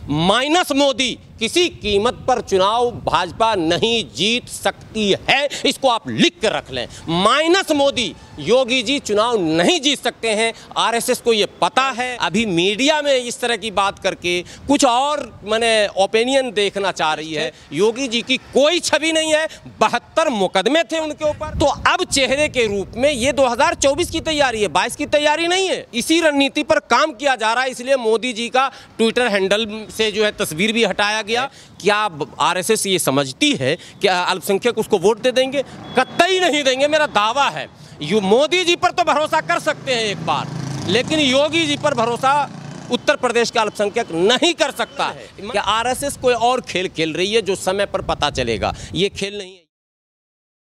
Minus Modi किसी कीमत पर चुनाव भाजपा नहीं जीत सकती है। इसको आप लिख कर रख लें। माइनस मोदी योगी जी चुनाव नहीं जीत सकते हैं। आरएसएस को ये पता है। अभी मीडिया में इस तरह की बात करके कुछ और माने ओपिनियन देखना चाह रही है। योगी जी की कोई छवि नहीं है। 72 मुकदमे थे उनके ऊपर। तो अब चेहरे के रूप में ये 2024 की तैयारी है, 22 की तैयारी नहीं है। इसी रणनीति पर काम किया जा रहा है। इसलिए मोदी जी का ट्विटर हैंडल से जो है तस्वीर भी हटाया गया। क्या आरएसएस ये समझती है कि अल्पसंख्यक उसको वोट दे देंगे? कतई नहीं देंगे, मेरा दावा है। मोदी जी पर तो भरोसा कर सकते हैं एक बार, लेकिन योगी जी पर भरोसा उत्तर प्रदेश का अल्पसंख्यक नहीं कर सकता है। कि आरएसएस कोई और खेल खेल रही है जो समय पर पता चलेगा। ये खेल नहीं है।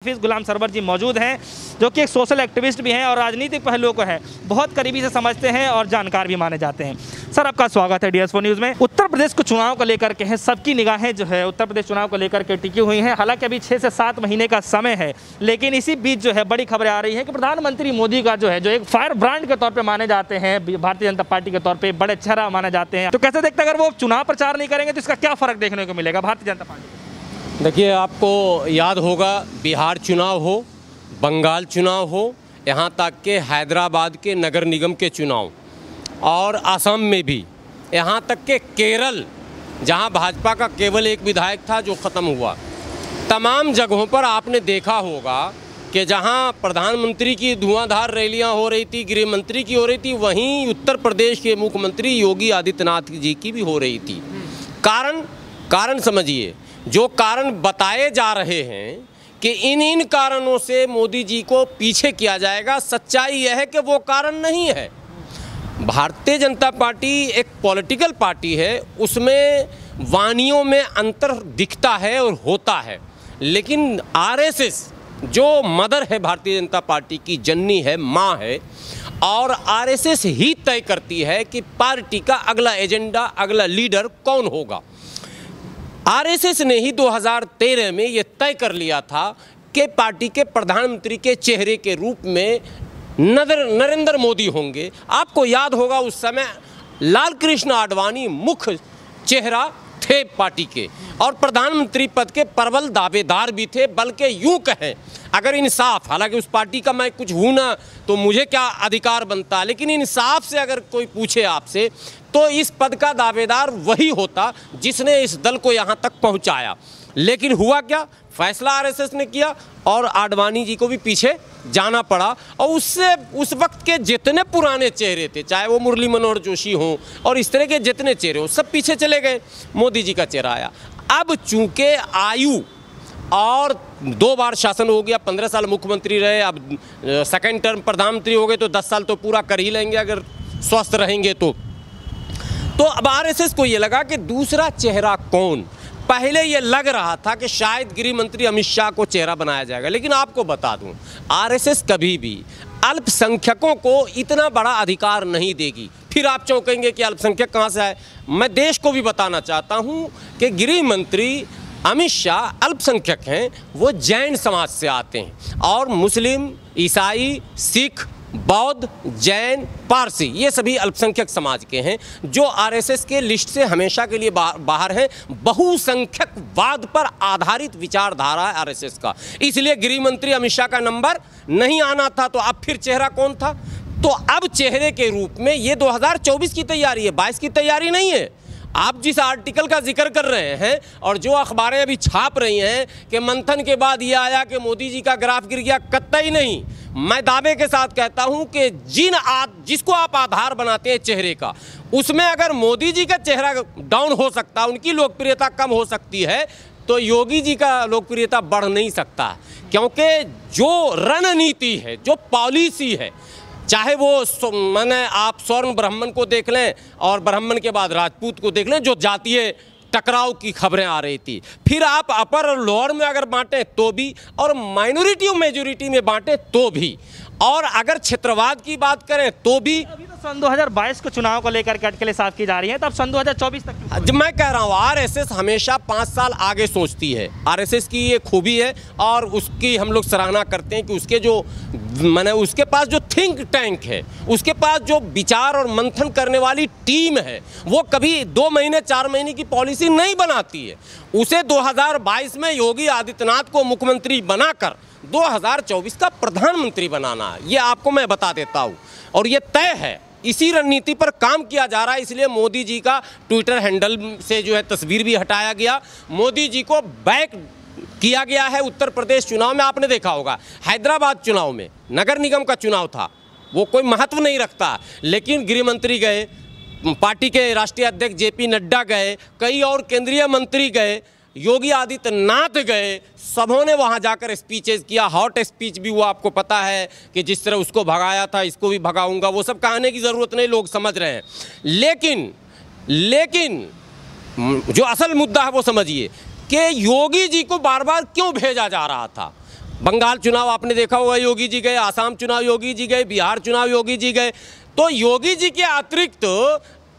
गुलाम सरवर जी मौजूद हैं, जो कि एक सोशल एक्टिविस्ट भी हैं और राजनीतिक पहलुओं को है बहुत करीबी से समझते हैं और जानकार भी माने जाते हैं। सर, आपका स्वागत है DS4 न्यूज़ में। उत्तर प्रदेश को चुनाव को लेकर के हैं, सबकी निगाहें जो है उत्तर प्रदेश चुनाव को लेकर के टिकी हुई हैं। हालांकि अभी 6 से 7 महीने का समय है, लेकिन इसी बीच जो है बड़ी खबरें आ रही हैं कि प्रधानमंत्री मोदी का जो है जो एक फायर ब्रांड के तौर पर माने जाते हैं, भारतीय जनता पार्टी के तौर पर बड़े चेहरा माने जाते हैं। तो कैसे देखते हैं अगर वो चुनाव प्रचार नहीं करेंगे तो इसका क्या फर्क देखने को मिलेगा भारतीय जनता पार्टी? देखिए, आपको याद होगा बिहार चुनाव हो, बंगाल चुनाव हो, यहाँ तक के हैदराबाद के नगर निगम के चुनाव और असम में भी, यहाँ तक के केरल जहाँ भाजपा का केवल एक विधायक था जो ख़त्म हुआ। तमाम जगहों पर आपने देखा होगा कि जहाँ प्रधानमंत्री की धुआंधार रैलियाँ हो रही थी, गृह मंत्री की हो रही थी, वहीं उत्तर प्रदेश के मुख्यमंत्री योगी आदित्यनाथ जी की भी हो रही थी। कारण समझिए, जो कारण बताए जा रहे हैं कि इन कारणों से मोदी जी को पीछे किया जाएगा, सच्चाई यह है कि वो कारण नहीं है। भारतीय जनता पार्टी एक पॉलिटिकल पार्टी है, उसमें वानियों में अंतर दिखता है और होता है। लेकिन आरएसएस जो मदर है भारतीय जनता पार्टी की, जननी है, माँ है, और आरएसएस ही तय करती है कि पार्टी का अगला एजेंडा, अगला लीडर कौन होगा। आरएसएस ने ही 2013 में ये तय कर लिया था कि पार्टी के प्रधानमंत्री के चेहरे के रूप में नरेंद्र मोदी होंगे। आपको याद होगा उस समय लाल कृष्ण आडवाणी मुख्य चेहरा थे पार्टी के और प्रधानमंत्री पद के प्रबल दावेदार भी थे। बल्कि यूं कहें, अगर इंसाफ, हालांकि उस पार्टी का मैं कुछ हूं ना तो मुझे क्या अधिकार बनता, लेकिन इंसाफ से अगर कोई पूछे आपसे तो इस पद का दावेदार वही होता जिसने इस दल को यहाँ तक पहुँचाया। लेकिन हुआ क्या? फैसला आरएसएस ने किया और आडवाणी जी को भी पीछे जाना पड़ा। और उससे उस वक्त के जितने पुराने चेहरे थे, चाहे वो मुरली मनोहर जोशी हों और इस तरह के जितने चेहरे हों, सब पीछे चले गए। मोदी जी का चेहरा आया। अब चूंकि आयु और 2 बार शासन हो गया, 15 साल मुख्यमंत्री रहे, अब सेकेंड टर्म प्रधानमंत्री हो गए तो 10 साल तो पूरा कर ही लेंगे अगर स्वस्थ रहेंगे तो अब आरएसएस को ये लगा कि दूसरा चेहरा कौन। पहले ये लग रहा था कि शायद गृह मंत्री अमित शाह को चेहरा बनाया जाएगा, लेकिन आपको बता दूं, आरएसएस कभी भी अल्पसंख्यकों को इतना बड़ा अधिकार नहीं देगी। फिर आप चौंकेंगे कि अल्पसंख्यक कहाँ से आए। मैं देश को भी बताना चाहता हूं कि गृह मंत्री अमित शाह अल्पसंख्यक हैं, वो जैन समाज से आते हैं और मुस्लिम, ईसाई, सिख, बौद्ध, जैन, पारसी ये सभी अल्पसंख्यक समाज के हैं जो आरएसएस के लिस्ट से हमेशा के लिए बाहर हैं। बहुसंख्यकवाद पर आधारित विचारधारा है आरएसएस का। इसलिए गृह मंत्री अमित शाह का नंबर नहीं आना था। तो अब फिर चेहरा कौन था? तो अब चेहरे के रूप में ये 2024 की तैयारी है, 22 की तैयारी नहीं है। आप जिस आर्टिकल का जिक्र कर रहे हैं और जो अखबारें अभी छाप रही हैं कि मंथन के बाद ये आया कि मोदी जी का ग्राफ गिर गया, कतई नहीं। मैं दावे के साथ कहता हूं कि जिसको आप आधार बनाते हैं चेहरे का, उसमें अगर मोदी जी का चेहरा डाउन हो सकता, उनकी लोकप्रियता कम हो सकती है, तो योगी जी का लोकप्रियता बढ़ नहीं सकता। क्योंकि जो रणनीति है, जो पॉलिसी है, चाहे वो माने आप स्वर्ण ब्राह्मण को देख लें और ब्राह्मण के बाद राजपूत को देख लें, जो जातीय टकराव की खबरें आ रही थी, फिर आप अपर और लोअर में अगर बांटें तो भी, और माइनॉरिटी और मेजॉरिटी में बांटें तो भी, और अगर क्षेत्रवाद की बात करें तो भी। अभी तो सन 2022 के चुनाव को लेकर के अटकलें साफ की जा रही हैं, तो अब सन 2024 तक क्यों? जब मैं कह रहा हूँ आरएसएस हमेशा 5 साल आगे सोचती है। आरएसएस की ये खूबी है और उसकी हम लोग सराहना करते हैं कि उसके जो माने उसके पास जो थिंक टैंक है, उसके पास जो विचार और मंथन करने वाली टीम है, वो कभी 2 महीने 4 महीने की पॉलिसी नहीं बनाती है। उसे 2022 में योगी आदित्यनाथ को मुख्यमंत्री बनाकर 2024 का प्रधानमंत्री बनाना है, ये आपको मैं बता देता हूँ और ये तय है। इसी रणनीति पर काम किया जा रहा है, इसलिए मोदी जी का ट्विटर हैंडल से जो है तस्वीर भी हटाया गया। मोदी जी को बैक किया गया है। उत्तर प्रदेश चुनाव में आपने देखा होगा, हैदराबाद चुनाव में नगर निगम का चुनाव था, वो कोई महत्व नहीं रखता, लेकिन गृह मंत्री गए, पार्टी के राष्ट्रीय अध्यक्ष जेपी नड्डा गए, कई और केंद्रीय मंत्री गए, योगी आदित्यनाथ गए, सबों ने वहां जाकर स्पीचेस किया। हॉट स्पीच भी वो आपको पता है कि जिस तरह उसको भगाया था इसको भी भगाऊंगा, वो सब कहने की ज़रूरत नहीं, लोग समझ रहे हैं। लेकिन जो असल मुद्दा है वो समझिए कि योगी जी को बार बार क्यों भेजा जा रहा था। बंगाल चुनाव आपने देखा होगा, योगी जी गए, आसाम चुनाव योगी जी गए, बिहार चुनाव योगी जी गए। तो योगी जी के अतिरिक्त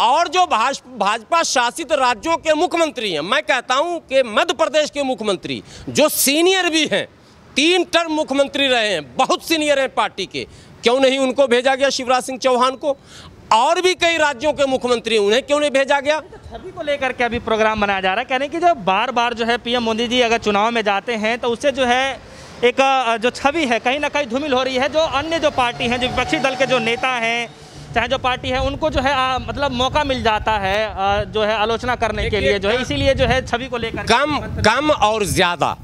और जो भाजपा शासित राज्यों के मुख्यमंत्री हैं, मैं कहता हूं कि मध्य प्रदेश के मुख्यमंत्री जो सीनियर भी हैं, 3 टर्म मुख्यमंत्री रहे हैं, बहुत सीनियर हैं पार्टी के, क्यों नहीं उनको भेजा गया? शिवराज सिंह चौहान को, और भी कई राज्यों के मुख्यमंत्री, उन्हें क्यों नहीं भेजा गया? छवि को लेकर के अभी प्रोग्राम बनाया जा रहा है, कहने की जो बार बार जो है पीएम मोदी जी अगर चुनाव में जाते हैं तो उससे जो है एक जो छवि है कहीं ना कहीं धूमिल हो रही है। जो अन्य जो पार्टी हैं, जो विपक्षी दल के जो नेता हैं, चाहे जो पार्टी है, उनको जो है मतलब मौका मिल जाता है जो है आलोचना करने के लिए, जो है इसीलिए जो है छवि को लेकर कम और ज़्यादा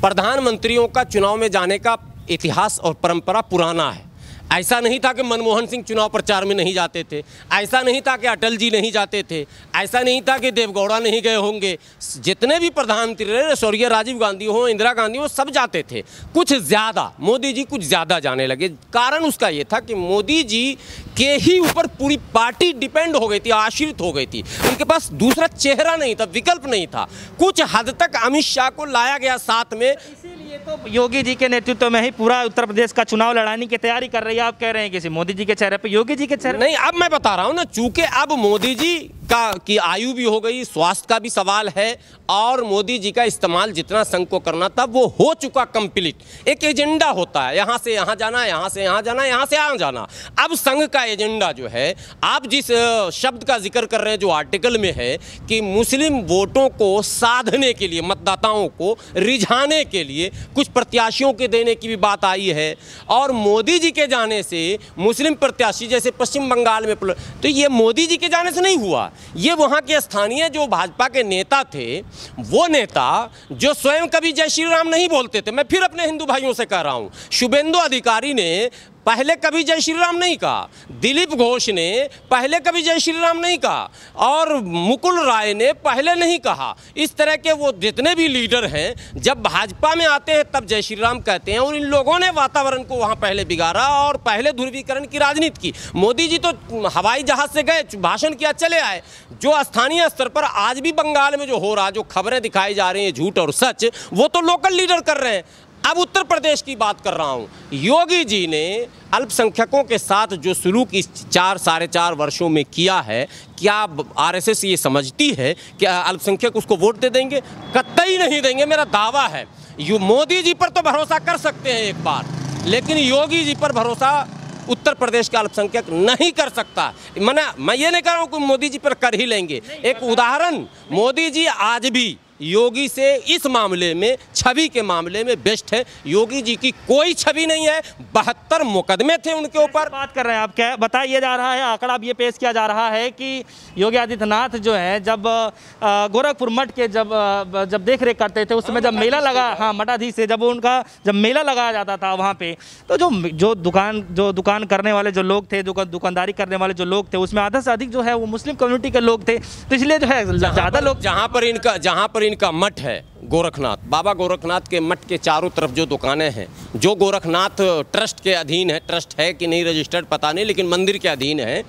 प्रधानमंत्रियों का चुनाव में जाने का इतिहास और परंपरा पुराना है। ऐसा नहीं था कि मनमोहन सिंह चुनाव प्रचार में नहीं जाते थे, ऐसा नहीं था कि अटल जी नहीं जाते थे, ऐसा नहीं था कि देवगौड़ा नहीं गए होंगे। जितने भी प्रधानमंत्री रहे, स्वर्गीय राजीव गांधी हो, इंदिरा गांधी हो, सब जाते थे। कुछ ज़्यादा मोदी जी कुछ ज़्यादा जाने लगे। कारण उसका ये था कि मोदी जी के ही ऊपर पूरी पार्टी डिपेंड हो गई थी, आश्रित हो गई थी। उनके पास दूसरा चेहरा नहीं था, विकल्प नहीं था। कुछ हद तक अमित शाह को लाया गया साथ में, इसीलिए तो योगी जी के नेतृत्व में ही पूरा उत्तर प्रदेश का चुनाव लड़ाने की तैयारी कर रही है। आप कह रहे हैं किसी मोदी जी के चेहरे पे, योगी जी के चेहरे नहीं। अब मैं बता रहा हूं ना, चूंकि अब मोदी जी की आयु भी हो गई, स्वास्थ्य का भी सवाल है, और मोदी जी का इस्तेमाल जितना संघ को करना था वो हो चुका कंप्लीट। एक एजेंडा होता है, यहाँ से यहाँ जाना, यहाँ से यहाँ जाना, यहाँ से यहाँ जाना। अब संघ का एजेंडा जो है, आप जिस शब्द का जिक्र कर रहे हैं जो आर्टिकल में है कि मुस्लिम वोटों को साधने के लिए, मतदाताओं को रिझाने के लिए कुछ प्रत्याशियों के देने की भी बात आई है। और मोदी जी के जाने से मुस्लिम प्रत्याशी जैसे पश्चिम बंगाल में, तो ये मोदी जी के जाने से नहीं हुआ, ये वहाँ के स्थानीय जो भाजपा के नेता थे, वो नेता जो स्वयं कभी जय श्री राम नहीं बोलते थे। मैं फिर अपने हिंदू भाइयों से कह रहा हूँ, शुभेंदु अधिकारी ने पहले कभी जय श्री राम नहीं कहा, दिलीप घोष ने पहले कभी जय श्री राम नहीं कहा, और मुकुल राय ने पहले नहीं कहा। इस तरह के वो जितने भी लीडर हैं, जब भाजपा में आते हैं तब जय श्री राम कहते हैं। और इन लोगों ने वातावरण को वहाँ पहले बिगाड़ा और पहले ध्रुवीकरण की राजनीति की। मोदी जी तो हवाई जहाज़ से गए, भाषण किया, चले आए। जो स्थानीय स्तर पर आज भी बंगाल में जो हो रहा, जो खबरें दिखाई जा रही हैं झूठ और सच, वो तो लोकल लीडर कर रहे हैं। अब उत्तर प्रदेश की बात कर रहा हूं, योगी जी ने अल्पसंख्यकों के साथ जो सलूक इस 4-4.5 वर्षों में किया है, क्या आरएसएस ये समझती है कि अल्पसंख्यक उसको वोट दे देंगे? कतई नहीं देंगे, मेरा दावा है। मोदी जी पर तो भरोसा कर सकते हैं एक बार, लेकिन योगी जी पर भरोसा उत्तर प्रदेश का अल्पसंख्यक नहीं कर सकता। मैं ये नहीं कह रहा हूँ कि मोदी जी पर कर ही लेंगे। एक उदाहरण, मोदी जी आज भी योगी से इस मामले में, छवि के मामले में बेस्ट है। योगी जी की कोई छवि नहीं है, 72 मुकदमे थे उनके ऊपर। बात कर रहे हैं आप, क्या बताया जा रहा है, आंकड़ा अब ये पेश किया जा रहा है कि योगी आदित्यनाथ जो है जब गोरखपुर मठ के जब देख रेख करते थे, उस समय जब मेला लगा, हाँ मठाधीश से जब उनका जब मेला लगाया जाता था वहाँ पे, तो जो दुकान करने वाले जो लोग थे, दुकानदारी करने वाले जो लोग थे, उसमें आधा से अधिक जो है वो मुस्लिम कम्युनिटी के लोग थे। तो इसलिए जो है ज़्यादा लोग, जहाँ पर इनका मठ है गोरखनाथ, बाबा गोरखनाथ के मठ के चारों तरफ जो दुकानें हैं, जो गोरखनाथ ट्रस्ट के अधीन है, ट्रस्ट है कि नहीं रजिस्टर्ड पता नहीं, लेकिन मंदिर के अधीन है,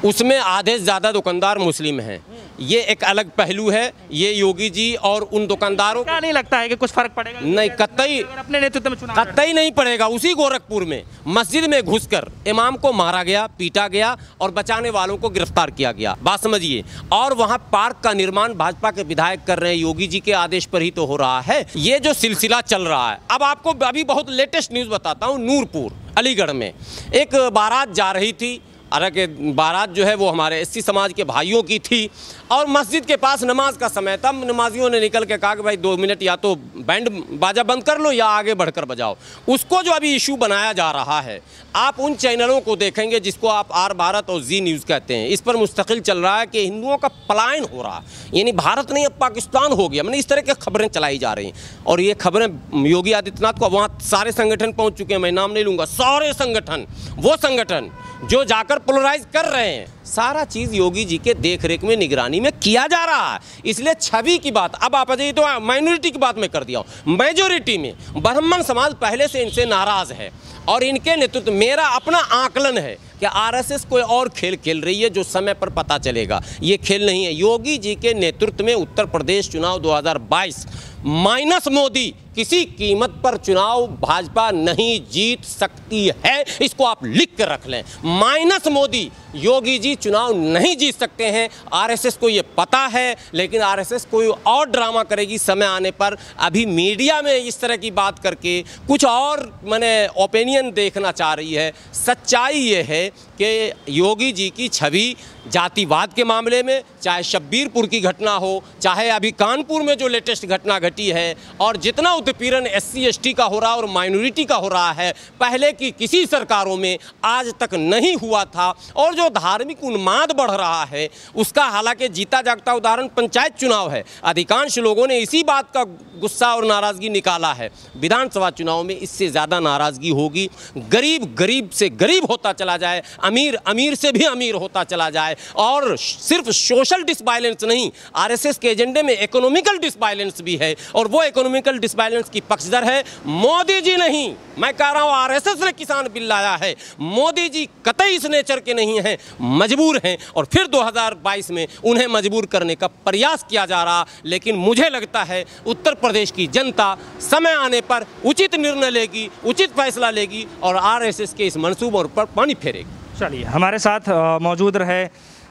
उसमें आधे से ज़्यादा दुकानदार मुस्लिम हैं। ये एक अलग पहलू है। ये योगी जी और उन दुकानदारों क्या नहीं लगता है कि कुछ फर्क पड़ेगा? नहीं, कतई अपने नेतृत्व में चुनाव कतई नहीं पड़ेगा। उसी गोरखपुर में मस्जिद में घुसकर इमाम को मारा गया, पीटा गया और बचाने वालों को गिरफ्तार किया गया, बात समझिए। और वहां पार्क का निर्माण भाजपा के विधायक कर रहे हैं, योगी जी के आदेश पर ही तो हो रहा है। ये जो सिलसिला चल रहा है, अब आपको अभी बहुत लेटेस्ट न्यूज़ बताता हूँ। नूरपुर अलीगढ़ में एक बारात जा रही थी। हालांकि बारात जो है वो हमारे एससी समाज के भाइयों की थी और मस्जिद के पास नमाज का समय था। नमाजियों ने निकल के कहा कि भाई 2 मिनट या तो बैंड बाजा बंद कर लो या आगे बढ़कर बजाओ। उसको जो अभी इशू बनाया जा रहा है, आप उन चैनलों को देखेंगे जिसको आप आर भारत और जी न्यूज़ कहते हैं, इस पर मुस्तकिल चल रहा है कि हिंदुओं का पलायन हो रहा है, यानी भारत नहीं अब पाकिस्तान हो गया। मैंने इस तरह की खबरें चलाई जा रही हैं और ये खबरें योगी आदित्यनाथ को, वहाँ सारे संगठन पहुँच चुके हैं, मैं नाम नहीं लूँगा, सारे संगठन, वो संगठन जो जाकर पोलराइज कर रहे हैं, सारा चीज़ योगी जी के देख रेख में, निगरानी में किया जा रहा है। इसलिए छवि की बात, अब आप अजय तो माइनॉरिटी की बात मैं कर दिया हूँ, मेजोरिटी में ब्राह्मण समाज पहले से इनसे नाराज़ है और इनके नेतृत्व, मेरा अपना आकलन है कि आरएसएस कोई और खेल खेल रही है जो समय पर पता चलेगा। ये खेल नहीं है। योगी जी के नेतृत्व में उत्तर प्रदेश चुनाव 2022 माइनस मोदी किसी कीमत पर चुनाव भाजपा नहीं जीत सकती है। इसको आप लिख कर रख लें, माइनस मोदी योगी जी चुनाव नहीं जीत सकते हैं। आरएसएस को ये पता है, लेकिन आरएसएस कोई और ड्रामा करेगी समय आने पर। अभी मीडिया में इस तरह की बात करके कुछ और मैंने ओपिनियन देखना चाह रही है। सच्चाई ये है कि योगी जी की छवि जातिवाद के मामले में, चाहे शब्बीरपुर की घटना हो, चाहे अभी कानपुर में जो लेटेस्ट घटना घटी है, और जितना उत्पीड़न एससी एसटी का हो रहा है और माइनॉरिटी का हो रहा है, पहले की किसी सरकारों में आज तक नहीं हुआ था। और जो धार्मिक उन्माद बढ़ रहा है उसका हालांकि जीता जागता उदाहरण पंचायत चुनाव है। अधिकांश लोगों ने इसी बात का गुस्सा और नाराज़गी निकाला है। विधानसभा चुनाव में इससे ज़्यादा नाराज़गी होगी। गरीब गरीब से गरीब होता चला जाए, अमीर अमीर से भी अमीर होता चला जाए। और सिर्फ सोशल डिसबैलेंस नहीं, आरएसएस के एजेंडे में इकोनॉमिकल डिसबैलेंस भी है और वो इकोनॉमिकल डिसबैलेंस की पक्षधर है मोदी जी नहीं। मैं कह रहा हूं आरएसएस ने किसान बिल लाया है, मोदी जी कतई इस नेचर के नहीं हैं, मजबूर हैं और फिर 2022 में उन्हें मजबूर करने का प्रयास किया जा रहा। लेकिन मुझे लगता है उत्तर प्रदेश की जनता समय आने पर उचित निर्णय लेगी, उचित फैसला लेगी और आरएसएस के इस मंसूबों पर पानी फेरेगी। चलिए, हमारे साथ मौजूद रहे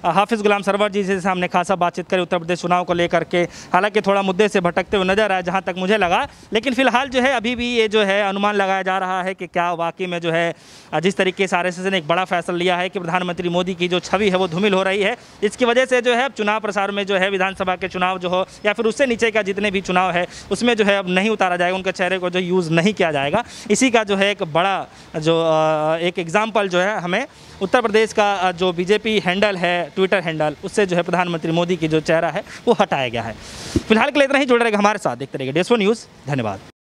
हाफिज़ गुलाम सरवर जी से हमने खासा बातचीत करी उत्तर प्रदेश चुनाव को लेकर के। हालांकि थोड़ा मुद्दे से भटकते हुए नजर आया जहां तक मुझे लगा, लेकिन फिलहाल जो है अभी भी ये जो है अनुमान लगाया जा रहा है कि क्या वाकई में जो है जिस तरीके से आरएसएस ने एक बड़ा फैसला लिया है कि प्रधानमंत्री मोदी की जो छवि है वो धूमिल हो रही है, इसकी वजह से जो है चुनाव प्रसार में जो है विधानसभा के चुनाव जो हो या फिर उससे नीचे का जितने भी चुनाव है उसमें जो है अब नहीं उतारा जाएगा, उनके चेहरे को जो यूज़ नहीं किया जाएगा। इसी का जो है एक बड़ा जो एक एग्जाम्पल जो है हमें उत्तर प्रदेश का जो बीजेपी हैंडल है, ट्विटर हैंडल, उससे जो है प्रधानमंत्री मोदी की जो चेहरा है वो हटाया गया है। फिलहाल के लिए इतना ही। जुड़े रहेगा हमारे साथ, देखते रहिए DS4 न्यूज़। धन्यवाद।